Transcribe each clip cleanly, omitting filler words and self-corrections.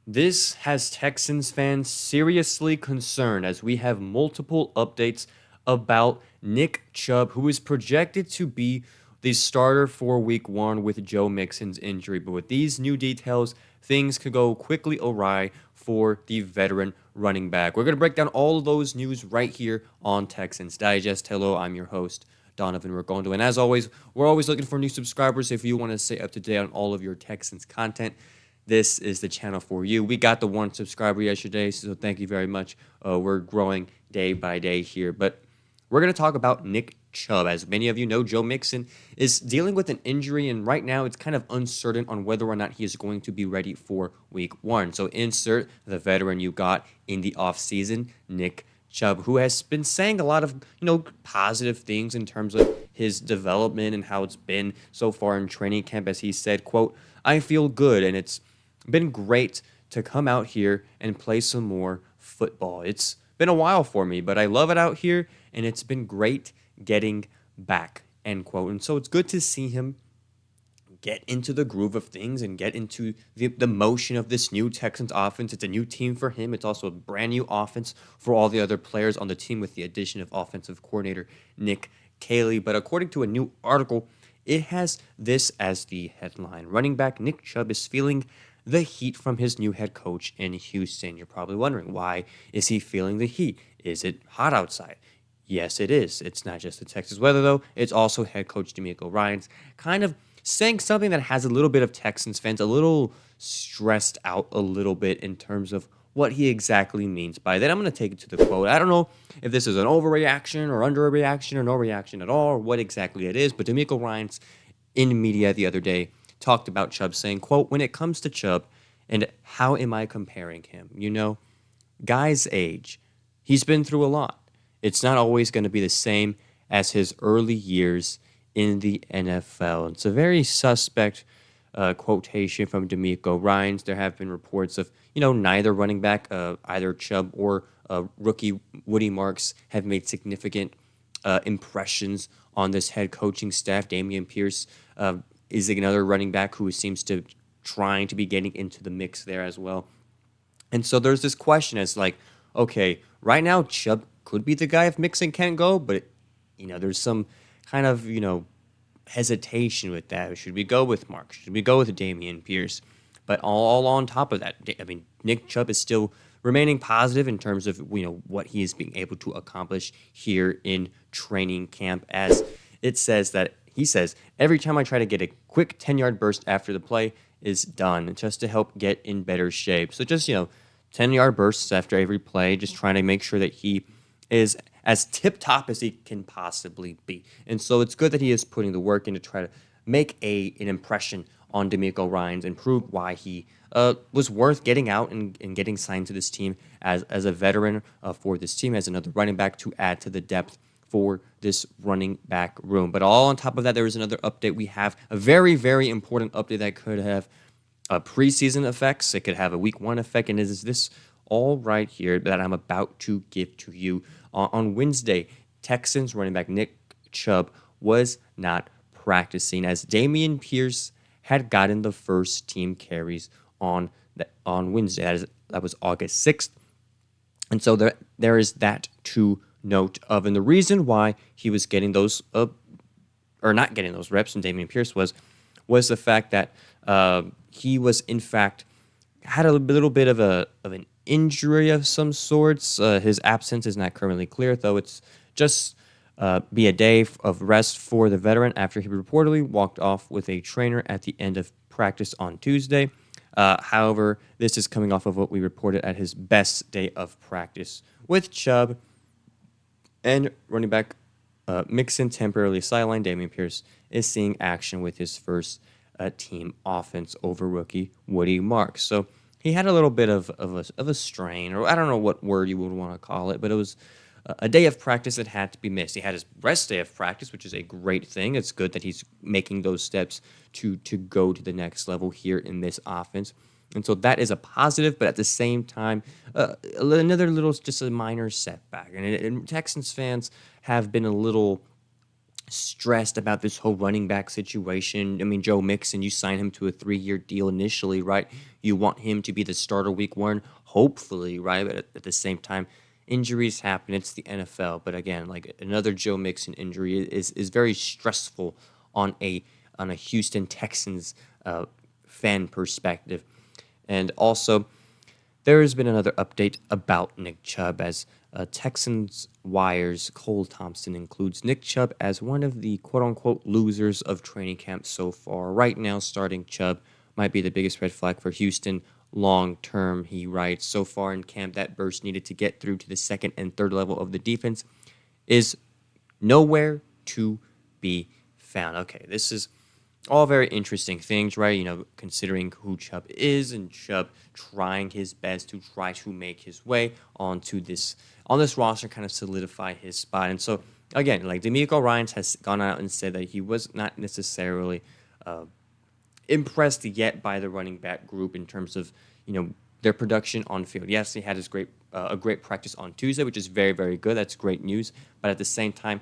This has Texans fans seriously concerned as we have multiple updates about Nick Chubb, who is projected to be the starter for week one with Joe Mixon's injury. But with these new details, things could go quickly awry for the veteran running back. We're going to break down all of those news right here on Texans Digest. Hello, I'm your host, Donovan Ricondo. And as always, we're always looking for new subscribers. If you want to stay up to date on all of your Texans content, this is the channel for you. We got the one subscriber yesterday, so thank you very much. We're growing day by day here. But we're going to talk about Nick Chubb. As many of you know, Joe Mixon is dealing with an injury, and right now it's kind of uncertain on whether or not he is going to be ready for week one. So insert the veteran you got in the offseason, Nick Chubb, who has been saying a lot of, positive things in terms of his development and how it's been so far in training camp. As he said, quote, "I feel good, and it's been great to come out here and play some more football. It's been a while for me, but I love it out here, and it's been great getting back," end quote. And so it's good to see him get into the groove of things and get into the motion of this new Texans offense. It's a new team for him. It's also a brand new offense for all the other players on the team with the addition of offensive coordinator Nick Caley. But according to a new article, it has this as the headline: running back Nick Chubb is feeling the heat from his new head coach in Houston. You're probably wondering, why is he feeling the heat? Is it hot outside? Yes, it is. It's not just the Texas weather, though. It's also head coach DeMeco Ryans kind of saying something that has a little bit of Texans fans a little stressed out a little bit in terms of what he exactly means by that. I'm going to take it to the quote. I don't know if this is an overreaction or under a reaction or no reaction at all, or what exactly it is, but DeMeco Ryans in media the other day talked about Chubb saying, quote, "When it comes to Chubb, and how am I comparing him? Guy's age, he's been through a lot. It's not always going to be the same as his early years in the NFL." It's a very suspect quotation from DeMeco Ryans. There have been reports of, neither running back, either Chubb or rookie Woody Marks, have made significant impressions on this head coaching staff. Dameon Pierce is another running back who seems to trying to be getting into the mix there as well. And so there's this question as like, okay, right now Chubb could be the guy if Mixon can't go, but there's some kind of, hesitation with that. Should we go with Mark? Should we go with Dameon Pierce? But all on top of that, I mean, Nick Chubb is still remaining positive in terms of what he is being able to accomplish here in training camp. As it says that he says, "Every time I try to get a quick 10-yard burst after the play is done, just to help get in better shape." So just 10-yard bursts after every play, just trying to make sure that he is as tip-top as he can possibly be. And so it's good that he is putting the work in to try to make an impression on DeMeco Ryans and prove why he was worth getting out and getting signed to this team as a veteran for this team, as another running back to add to the depth for this running back room. But all on top of that, there is another update. We have a very, very important update that could have preseason effects. It could have a week one effect, and it is this all right here that I'm about to give to you. On Wednesday, Texans running back Nick Chubb was not practicing, as Dameon Pierce had gotten the first team carries on Wednesday. That was August 6th. And so there is that to note of. And the reason why he was getting those or not getting those reps, and Dameon Pierce was the fact that he was in fact had a little bit of an injury of some sorts. His absence is not currently clear, though it's just be a day of rest for the veteran after he reportedly walked off with a trainer at the end of practice on Tuesday. However, this is coming off of what we reported at his best day of practice with Chubb and running back Mixon temporarily sidelined. Dameon Pierce is seeing action with his first team offense over rookie Woody Marks. So he had a little bit of a strain, or I don't know what word you would want to call it, but it was a day of practice that had to be missed. He had his rest day of practice, which is a great thing. It's good that he's making those steps to go to the next level here in this offense. And so that is a positive, but at the same time, another little, just a minor setback. And Texans fans have been a little stressed about this whole running back situation. I mean, Joe Mixon, you signed him to a 3-year deal initially, right? You want him to be the starter week 1, hopefully, right? But at the same time, injuries happen. It's the NFL. But again, like another Joe Mixon injury is very stressful on a Houston Texans fan perspective. And also, there has been another update about Nick Chubb as Texans Wires Cole Thompson includes Nick Chubb as one of the quote-unquote losers of training camp so far. Right now, starting Chubb might be the biggest red flag for Houston long term. He writes, so far in camp, that burst needed to get through to the second and third level of the defense is nowhere to be found. Okay, this is all very interesting things, right? Considering who Chubb is and Chubb trying his best to try to make his way onto this roster, kind of solidify his spot. And so again, like DeMeco Ryans has gone out and said that he was not necessarily impressed yet by the running back group in terms of their production on field. Yes, he had a great practice on Tuesday, which is very, very good. That's great news. But at the same time,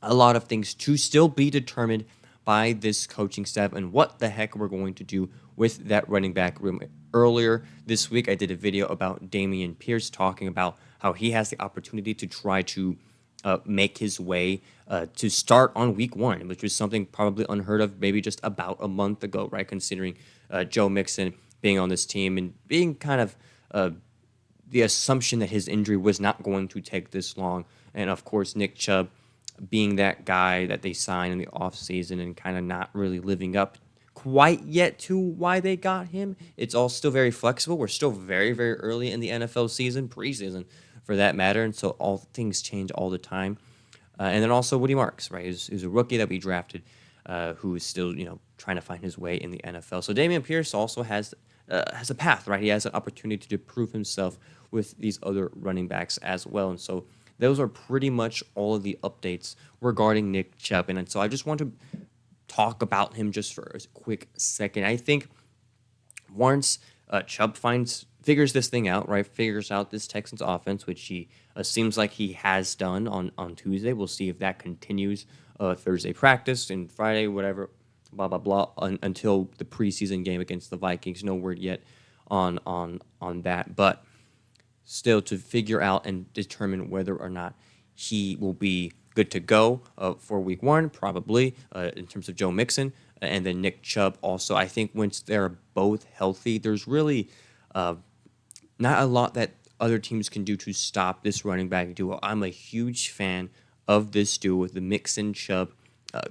a lot of things to still be determined by this coaching staff and what the heck we're going to do with that running back room. Earlier this week, I did a video about Dameon Pierce talking about how he has the opportunity to try to make his way to start on week 1, which was something probably unheard of maybe just about a month ago, right? Considering Joe Mixon being on this team and being kind of the assumption that his injury was not going to take this long. And of course, Nick Chubb being that guy that they signed in the offseason and kind of not really living up quite yet to why they got him. It's all still very flexible. We're still very, very early in the NFL season, preseason for that matter. And so all things change all the time. And then also Woody Marks, right? Who's a rookie that we drafted who is still, trying to find his way in the NFL. So Dameon Pierce also has a path, right? He has an opportunity to prove himself with these other running backs as well. And so those are pretty much all of the updates regarding Nick Chubb. And so I just want to talk about him just for a quick second. I think once Chubb figures this thing out, right, figures out this Texans offense, which he seems like he has done on Tuesday. We'll see if that continues Thursday practice and Friday, whatever, blah, blah, blah, until the preseason game against the Vikings. No word yet on that. But still to figure out and determine whether or not he will be good to go for week 1, probably in terms of Joe Mixon and then Nick Chubb also. I think once they're both healthy, there's really not a lot that other teams can do to stop this running back duo. I'm a huge fan of this duo with the Mixon Chubb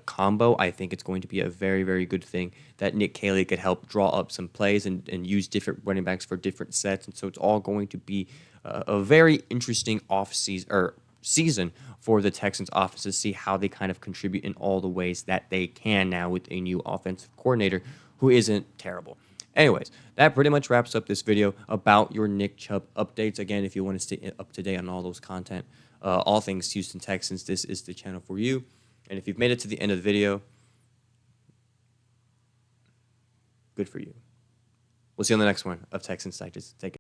combo. I think it's going to be a very, very good thing that Nick Caley could help draw up some plays and use different running backs for different sets. And so it's all going to be a very interesting season for the Texans offense to see how they kind of contribute in all the ways that they can now with a new offensive coordinator who isn't terrible. Anyways, that pretty much wraps up this video about your Nick Chubb updates. Again, if you want to stay up to date on all those content, all things Houston Texans, this is the channel for you. And if you've made it to the end of the video, good for you. We'll see you on the next one of Texans Digest. Take care.